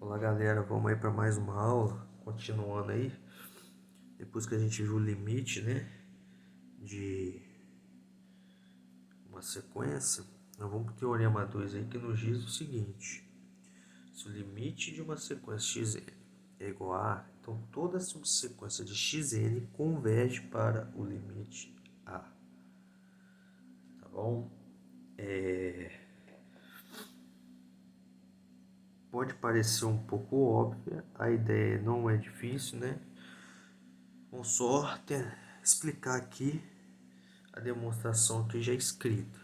Olá galera, vamos aí para mais uma aula, continuando aí, depois que a gente viu o limite, né, de uma sequência, nós vamos para o Teorema 2 aí que nos diz o seguinte: se o limite de uma sequência xn é igual a A, então toda subsequência de xn converge para o limite A, tá bom? Pode parecer um pouco óbvia, a ideia não é difícil, né? Com sorte, explicar aqui a demonstração aqui já escrita.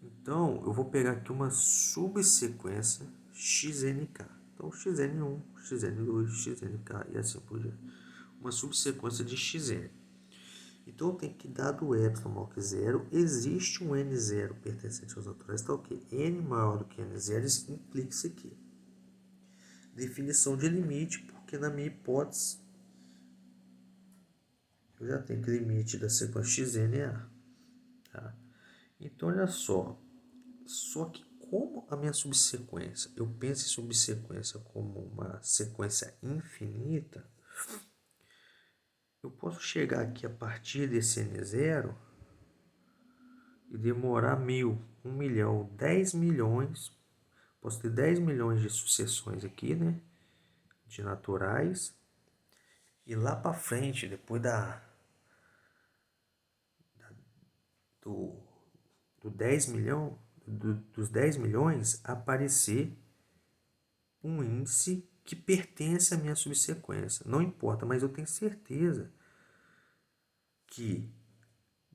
Então, eu vou pegar aqui uma subsequência xnk. Então, xn1, xn2, xnk e assim por diante. Uma subsequência de xn. Então, eu tenho que, dado epsilon maior que zero, existe um n0 pertencente aos naturais, tá ok? N maior do que n0, isso implica isso aqui. Definição de limite, porque na minha hipótese, eu já tenho que o limite da sequência xn é A. Tá? Então, olha só. Só que como a minha subsequência, eu penso em subsequência como uma sequência infinita, eu posso chegar aqui a partir desse n0 e demorar 1000, 1 milhão, 10 milhões, posso ter 10 milhões de sucessões aqui, né, de naturais, e lá para frente, depois do, do 10 milhão, dos 10 milhões, aparecer um índice que pertence à minha subsequência. Não importa, mas eu tenho certeza que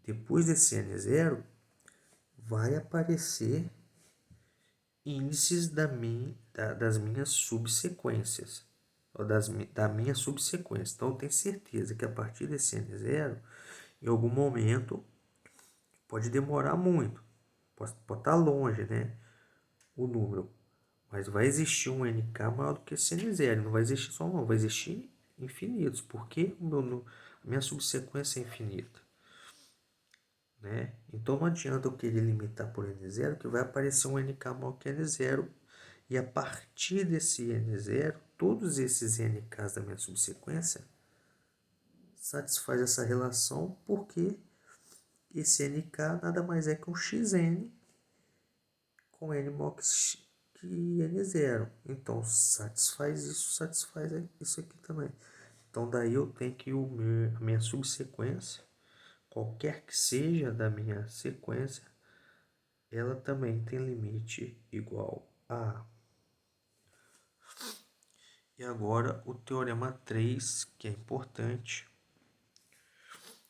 depois desse n0 vai aparecer índices das minhas subsequências, ou da minha subsequência. Então eu tenho certeza que a partir desse n0, em algum momento, pode demorar muito, pode estar longe, né, o número, mas vai existir um nk maior do que esse n0, não vai existir só um, vai existir infinitos, porque a minha subsequência é infinita. Né? Então não adianta eu querer limitar por n0, que vai aparecer um nk maior que n0, e a partir desse n0, todos esses nks da minha subsequência satisfaz essa relação, porque esse nk nada mais é que um xn com n maior que n0. Então satisfaz isso aqui também. Então daí eu tenho que a minha subsequência, qualquer que seja da minha sequência, ela também tem limite igual a A. E agora o teorema 3, que é importante,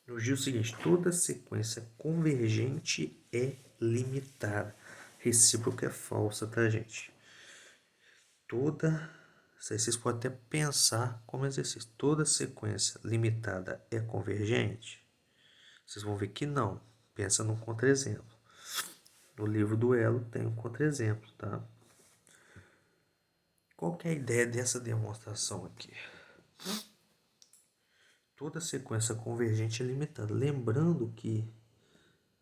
nos diz o seguinte: toda sequência convergente é limitada. Recíproca é falsa, tá, gente? Vocês podem até pensar como exercício. Toda sequência limitada é convergente? Vocês vão ver que não. Pensa num contra-exemplo. No livro do Elo tem um contra-exemplo, tá? Qual que é a ideia dessa demonstração aqui? Toda sequência convergente é limitada. Lembrando que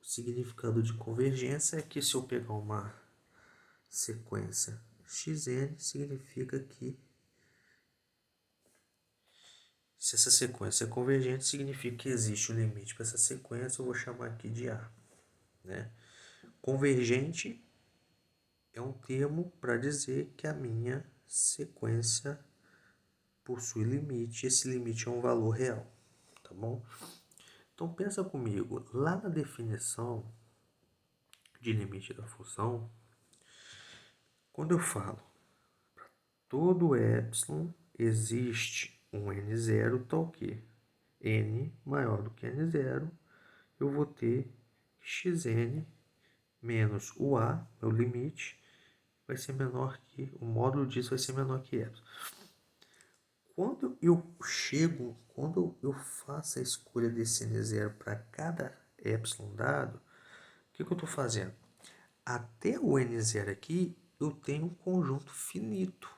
o significado de convergência é que se eu pegar uma sequência xn, significa que se essa sequência é convergente, significa que existe um limite para essa sequência, eu vou chamar aqui de A. Né? Convergente é um termo para dizer que a minha sequência possui limite, esse limite é um valor real, tá bom? Então pensa comigo, lá na definição de limite da função, quando eu falo para todo epsilon existe um n0 tal que n maior do que n0, eu vou ter xn menos o a, meu limite, vai ser menor que, o módulo disso vai ser menor que epsilon. Quando eu faço a escolha desse n0 para cada epsilon dado, o que eu estou fazendo? Até o n0 aqui, eu tenho um conjunto finito.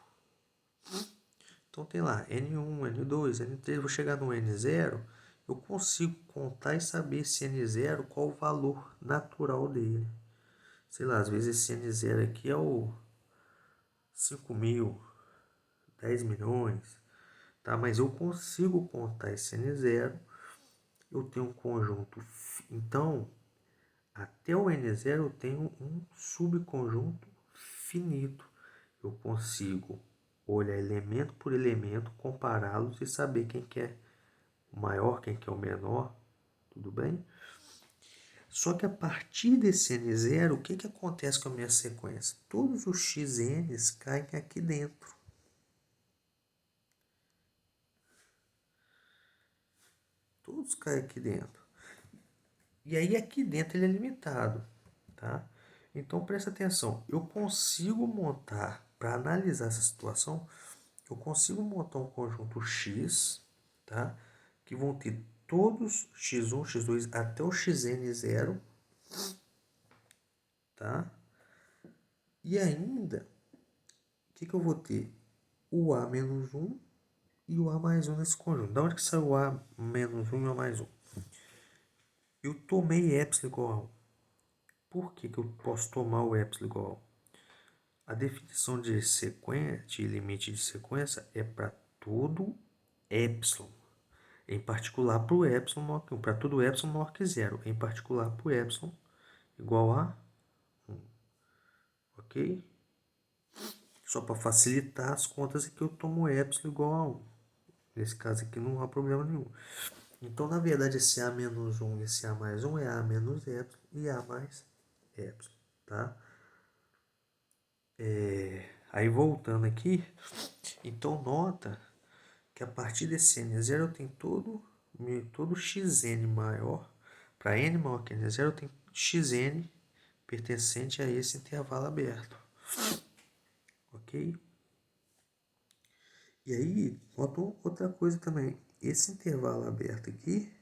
Então tem lá n1, n2, n3, vou chegar no n0, eu consigo contar e saber esse n0 qual o valor natural dele. Sei lá, às vezes esse n0 aqui é o 5.000, 10 milhões, tá? Mas eu consigo contar esse N0, eu tenho um conjunto, então, até o N0 eu tenho um subconjunto finito. Eu consigo olhar elemento por elemento, compará-los e saber quem que é o maior, quem que é o menor, tudo bem? Só que a partir desse N0, o que acontece com a minha sequência? Todos os xn's caem aqui dentro. Todos caem aqui dentro. E aí aqui dentro ele é limitado, tá? Então presta atenção, eu consigo montar, para analisar essa situação, eu consigo montar um conjunto X, tá? Que vão ter todos x1, x2 até o xn0, tá? E ainda, o que eu vou ter? O a menos 1 e o a mais 1 nesse conjunto. Da onde que saiu o a menos 1 e o a mais 1? Eu tomei epsilon igual a 1. Por que eu posso tomar o epsilon igual a 1? A definição de sequência, de limite de sequência, é para todo epsilon. Em particular para o epsilon maior que 1. Para todo epsilon maior que 0. Em particular para o epsilon igual a 1. Ok? Só para facilitar as contas aqui eu tomo epsilon igual a 1. Nesse caso aqui não há problema nenhum. Então, na verdade, esse A menos 1 e esse A mais 1 é A menos epsilon e A mais epsilon, tá? Aí, voltando aqui, então nota que a partir desse N0 eu tenho todo xn maior. Para n maior que N0 eu tenho xn pertencente a esse intervalo aberto. Ok? E aí, nota outra coisa também. Esse intervalo aberto aqui,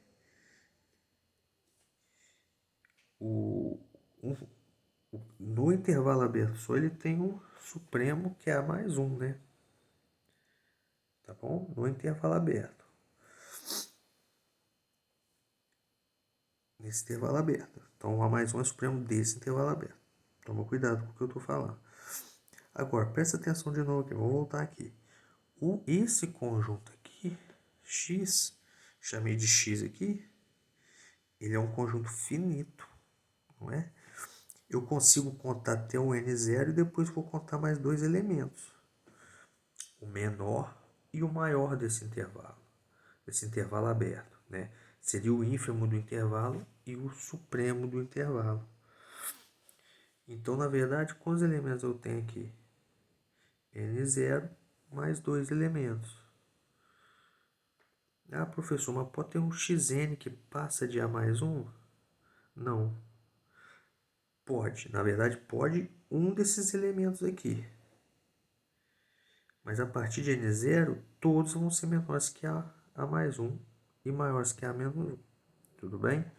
no intervalo aberto só ele tem um supremo que é A mais 1, né? Tá bom? No intervalo aberto. Nesse intervalo aberto. Então, o A mais 1 é supremo desse intervalo aberto. Toma cuidado com o que eu estou falando. Agora, presta atenção de novo aqui. Vou voltar aqui. Esse conjunto aqui, X, chamei de X aqui, ele é um conjunto finito, não é? Eu consigo contar até o N0 e depois vou contar mais dois elementos. O menor e o maior desse intervalo aberto, né? Seria o ínfimo do intervalo e o supremo do intervalo. Então, na verdade, quantos elementos eu tenho aqui? N0 mais dois elementos. Ah, professor, mas pode ter um xn que passa de A mais 1? Não. Pode. Na verdade, pode um desses elementos aqui. Mas a partir de N0, todos vão ser menores que A mais 1 e maiores que A menos 1. Tudo bem?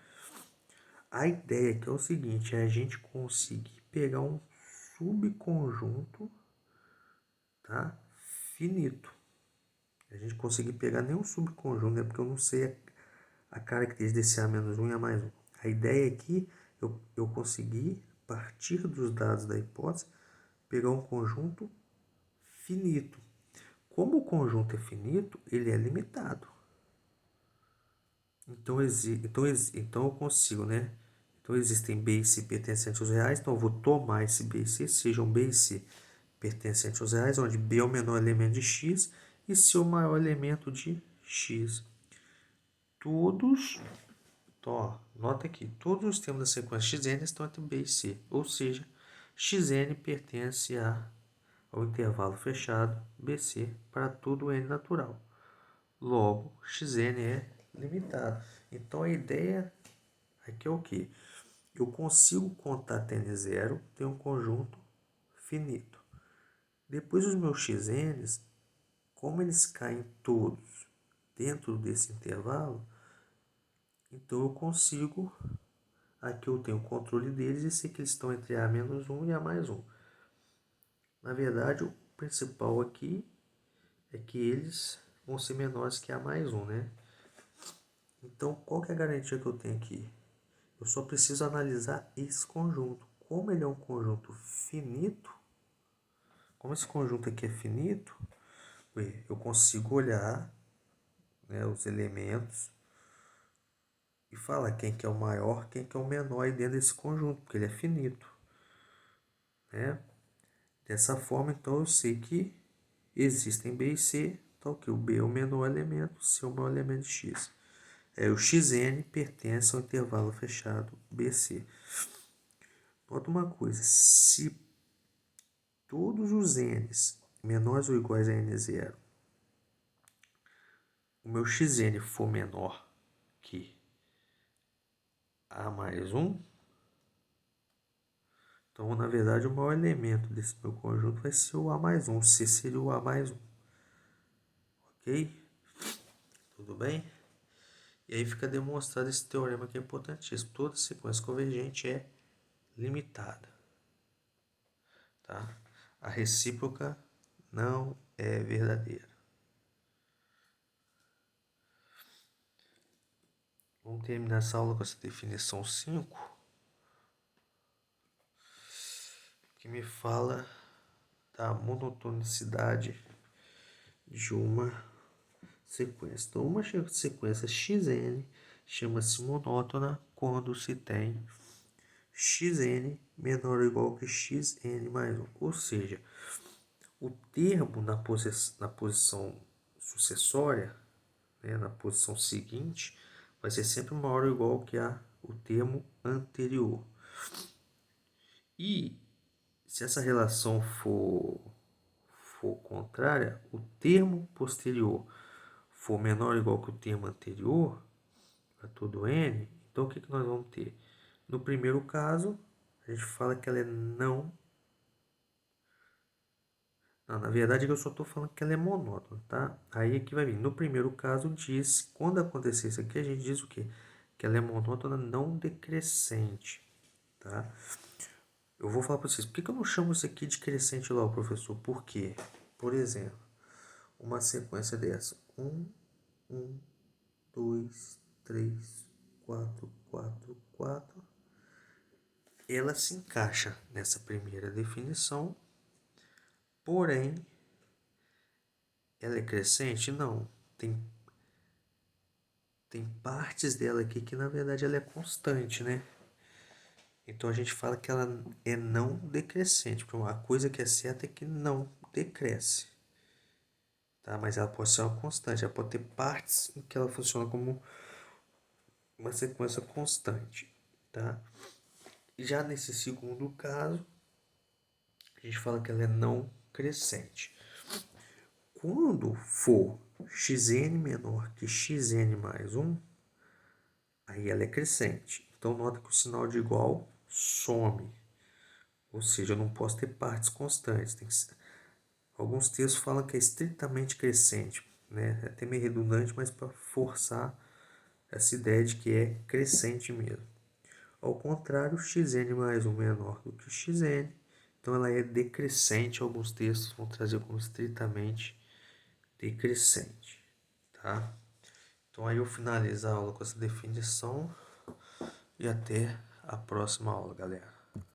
A ideia aqui é o seguinte, é a gente conseguir pegar um subconjunto, tá? Finito. A gente conseguir pegar nenhum subconjunto, né? Porque eu não sei a característica desse A menos 1 e A mais 1. A ideia aqui é eu conseguir, a partir dos dados da hipótese, pegar um conjunto finito. Como o conjunto é finito, ele é limitado. Então eu consigo, né? Então existem B e C pertencentes aos reais, então eu vou tomar esse B e C, sejam B e C pertencentes aos reais, onde B é o menor elemento de X e C é o maior elemento de X. Todos, então, ó, nota aqui, todos os termos da sequência Xn estão entre B e C, ou seja, Xn pertence ao intervalo fechado BC para todo N natural. Logo, Xn é limitado. Então, a ideia aqui é o que? Eu consigo contar até N0, tem um conjunto finito. Depois, os meus Xn's, como eles caem todos dentro desse intervalo, então eu consigo, aqui eu tenho o controle deles e sei que eles estão entre A menos 1 e A mais 1. Na verdade, o principal aqui é que eles vão ser menores que A mais 1, né? Então, qual que é a garantia que eu tenho aqui? Eu só preciso analisar esse conjunto. Como ele é um conjunto finito, como esse conjunto aqui é finito, eu consigo olhar, né, os elementos e falar quem que é o maior, quem que é o menor aí dentro desse conjunto, porque ele é finito, né? Dessa forma, então, eu sei que existem B e C, então que o B é o menor elemento, o C é o maior elemento de X. O Xn pertence ao intervalo fechado BC. Nota uma coisa, se todos os n's menores ou iguais a n0, o meu xn for menor que a mais 1, então, na verdade, o maior elemento desse meu conjunto vai ser o a mais 1. C seria o a mais 1. Ok? Tudo bem? E aí fica demonstrado esse teorema que é importantíssimo. Toda sequência convergente é limitada. Tá? A recíproca não é verdadeira. Vamos terminar essa aula com essa definição 5, que me fala da monotonicidade de uma sequência. Então, uma sequência Xn chama-se monótona quando se tem Xn menor ou igual que Xn mais 1. Ou seja, o termo na posição sucessória, né, na posição seguinte, vai ser sempre maior ou igual que o termo anterior. E se essa relação for contrária, o termo posterior for menor ou igual que o termo anterior, para todo n, então o que nós vamos ter? No primeiro caso, a gente fala que ela é não. Não, na verdade eu só estou falando que ela é monótona, tá? Aí aqui vai vir. No primeiro caso, diz, quando acontecer isso aqui, a gente diz o quê? Que ela é monótona não decrescente, tá? Eu vou falar para vocês, por que eu não chamo isso aqui de crescente lá, professor? Por quê? Por exemplo, uma sequência dessa. 1, 1, 2, 3, 4, 4, 4. Ela se encaixa nessa primeira definição, porém, ela é crescente? Não. Tem partes dela aqui que, na verdade, ela é constante, né? Então, a gente fala que ela é não decrescente. A coisa que é certa é que não decresce. Tá? Mas ela pode ser uma constante. Ela pode ter partes em que ela funciona como uma sequência constante. Tá? Já nesse segundo caso, a gente fala que ela é não crescente. Quando for xn menor que xn mais 1, aí ela é crescente. Então, nota que o sinal de igual some. Ou seja, eu não posso ter partes constantes. Alguns textos falam que é estritamente crescente. Né? É até meio redundante, mas para forçar essa ideia de que é crescente mesmo. Ao contrário, xn mais 1 menor do que xn. Então, ela é decrescente. Alguns textos vão trazer como estritamente decrescente. Tá? Então, aí eu finalizo a aula com essa definição. E até a próxima aula, galera.